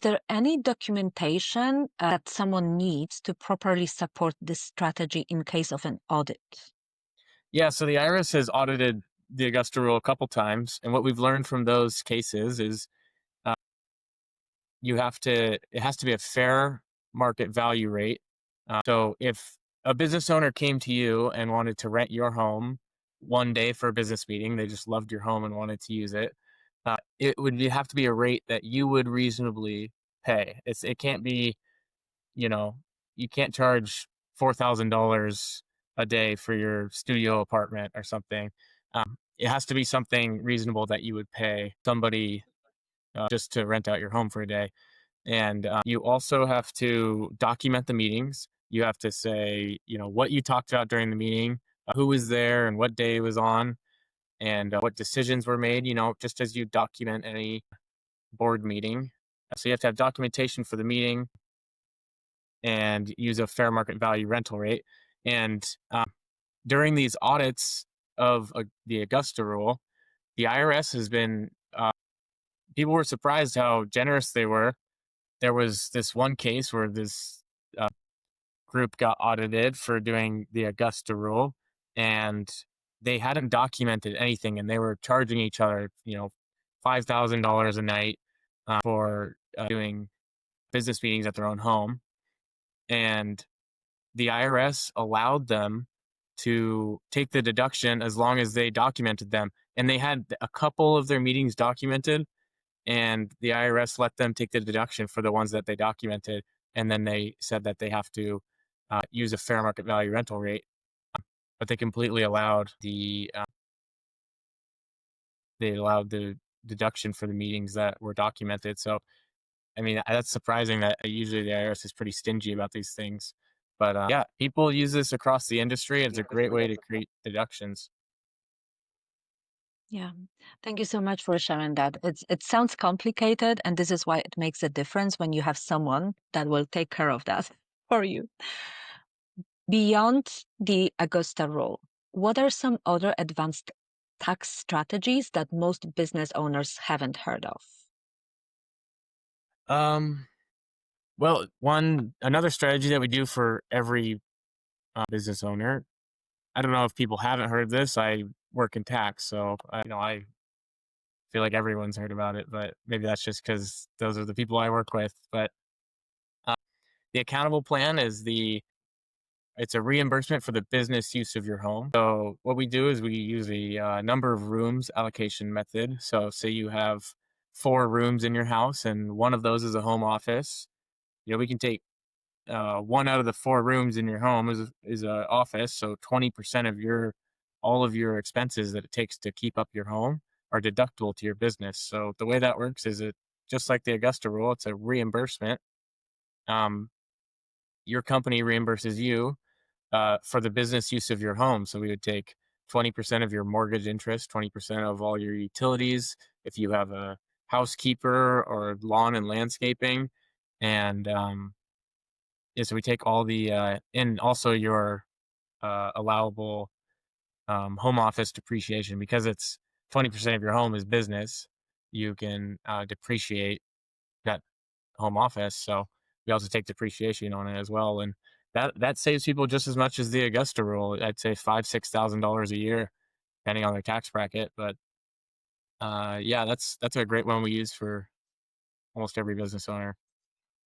there any documentation that someone needs to properly support this strategy in case of an audit? Yeah, so the IRS has audited the Augusta Rule a couple times, and what we've learned from those cases is uh, it has to be a fair market value rate. So if a business owner came to you and wanted to rent your home one day for a business meeting, they just loved your home and wanted to use it, it would have to be a rate that you would reasonably pay. It can't be, you know, you can't charge $4,000 a day for your studio apartment or something. It has to be something reasonable that you would pay somebody just to rent out your home for a day. And you also have to document the meetings. You have to say, what you talked about during the meeting, who was there, and what day it was on, and what decisions were made. Just as you document any board meeting. So you have to have documentation for the meeting and use a fair market value rental rate. And during these audits of the Augusta Rule, the IRS has been. People were surprised how generous they were. There was this one case where this group got audited for doing the Augusta Rule, and they hadn't documented anything, and they were charging each other, $5,000 a night for doing business meetings at their own home. And the IRS allowed them to take the deduction as long as they documented them. And they had a couple of their meetings documented, and the IRS let them take the deduction for the ones that they documented. And then they said that they have to use a fair market value rental rate, but they completely allowed the deduction for the meetings that were documented. So, I mean, that's surprising that usually the IRS is pretty stingy about these things. But yeah, people use this across the industry. It's a great way to create deductions. Yeah. Thank you so much for sharing that. It sounds complicated, and this is why it makes a difference when you have someone that will take care of that for you. Beyond the Augusta Rule, what are some other advanced tax strategies that most business owners haven't heard of? Um, well, another strategy that we do for every business owner. I don't know if people haven't heard this. I work in tax, so I feel like everyone's heard about it, but maybe that's just because those are the people I work with. But uh, the accountable plan it's a reimbursement for the business use of your home. So what we do is we use a number of rooms allocation method. So say you have 4 rooms in your house, and one of those is a home office. We can take one out of the 4 rooms in your home is an office. So 20% of all of your expenses that it takes to keep up your home are deductible to your business. So the way that works is just like the Augusta Rule, it's a reimbursement. Um, your company reimburses you for the business use of your home. So we would take 20% of your mortgage interest, 20% of all your utilities, if you have a housekeeper or lawn and landscaping, and yeah, so we take all the and also your allowable home office depreciation, because it's 20% of your home is business. You can depreciate that home office. So we also take depreciation on it as well, and that saves people just as much as the Augusta Rule. I'd say $5,000-6,000 a year, depending on their tax bracket. But yeah, that's a great one we use for almost every business owner.